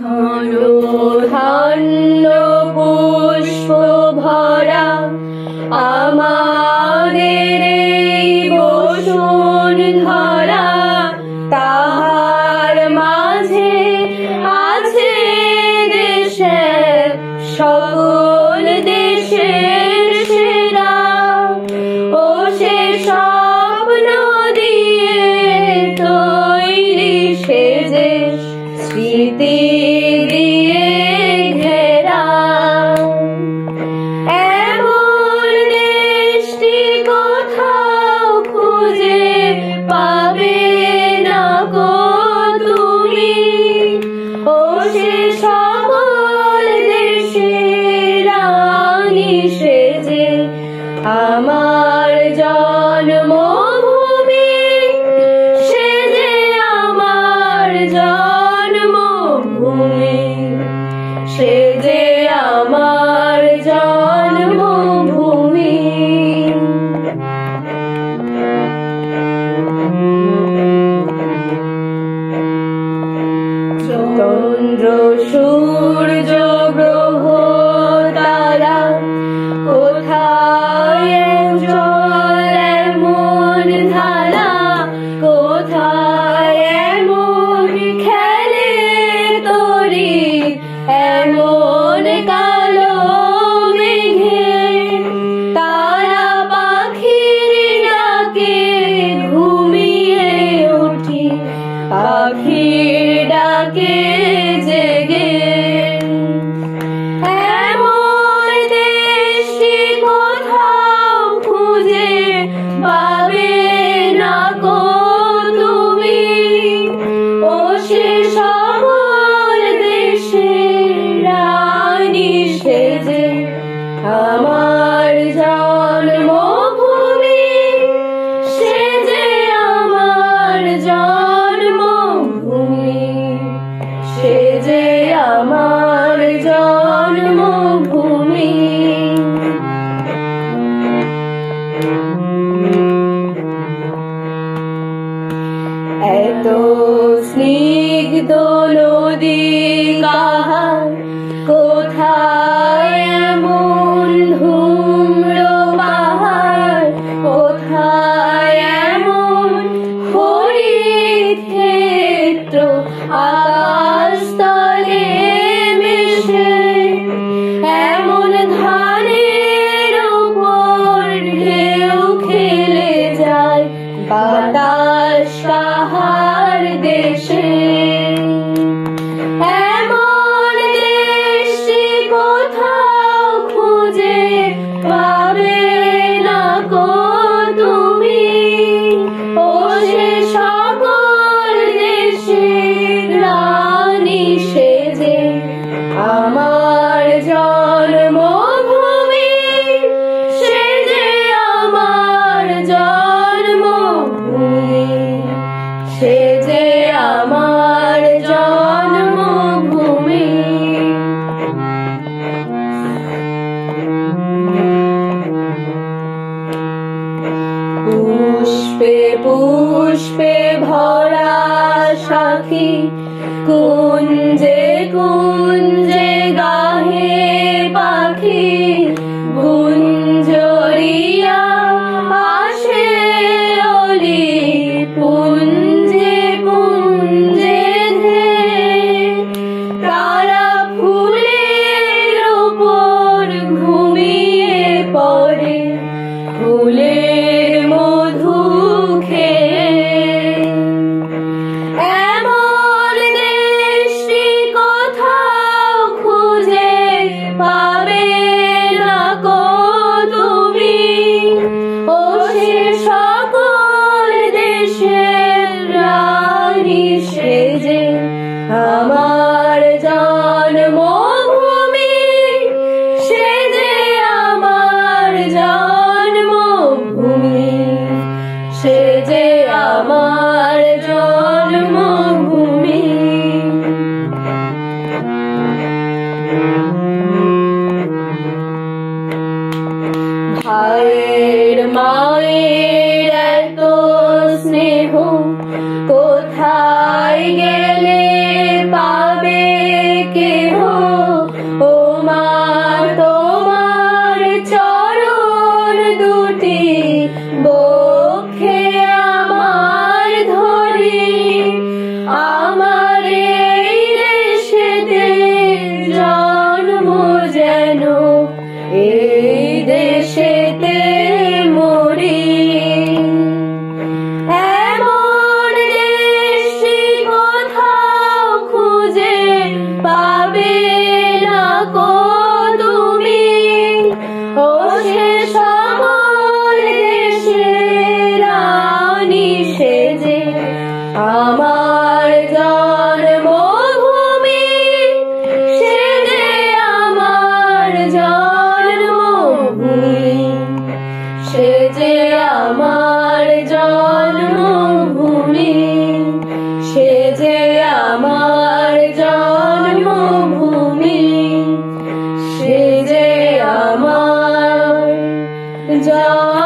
ঘন ধান্য পুষ্প ভরা আমাদের এই বসুন্ধরা, তাহার মাঝে আছে দেশের সকল দেশের সেরা। ও সে স্বপ্ন দিয়ে তৈরি সেজে স্মৃতি দিয়ে ঘেরা, এমন দেশটি কোথাও খুঁজে পাবে না গো তুমি। ও সে সকল দেশের রানী সেজে আমার জন্মভূমি, সেজে আমার জন্মভূমি, সেজে আমার জন্মভূমি। চন্দ্র সূর্য গ্রহ তারা কোথায় জল এমন ধারা, কোথায় এমন খেলে তরি, এমন কালো মেঘে তারা পাখির ডাকে ঘুমিয়ে উঠি, পাখির ডাকে জেগে। এমন দেশটি কোথাও খুঁজে পাবে না গো তুমি। ও সে সকল দেশের রানী সেজে আমার জন্মভূমি, সেজে আমার জন্মভূমি, সেজে আমার জন্মভূমি। এত স্নিগ্ধ নদী কাহার, কোথায় এমন ধূম্র পাহাড়, কোথায় এমন হরিত ক্ষেত্র আকাশতলে মিশে, এমন ধানের উপর ঢেউ খেলে যায় বাতাস কাহার দেশে। এমন যায়।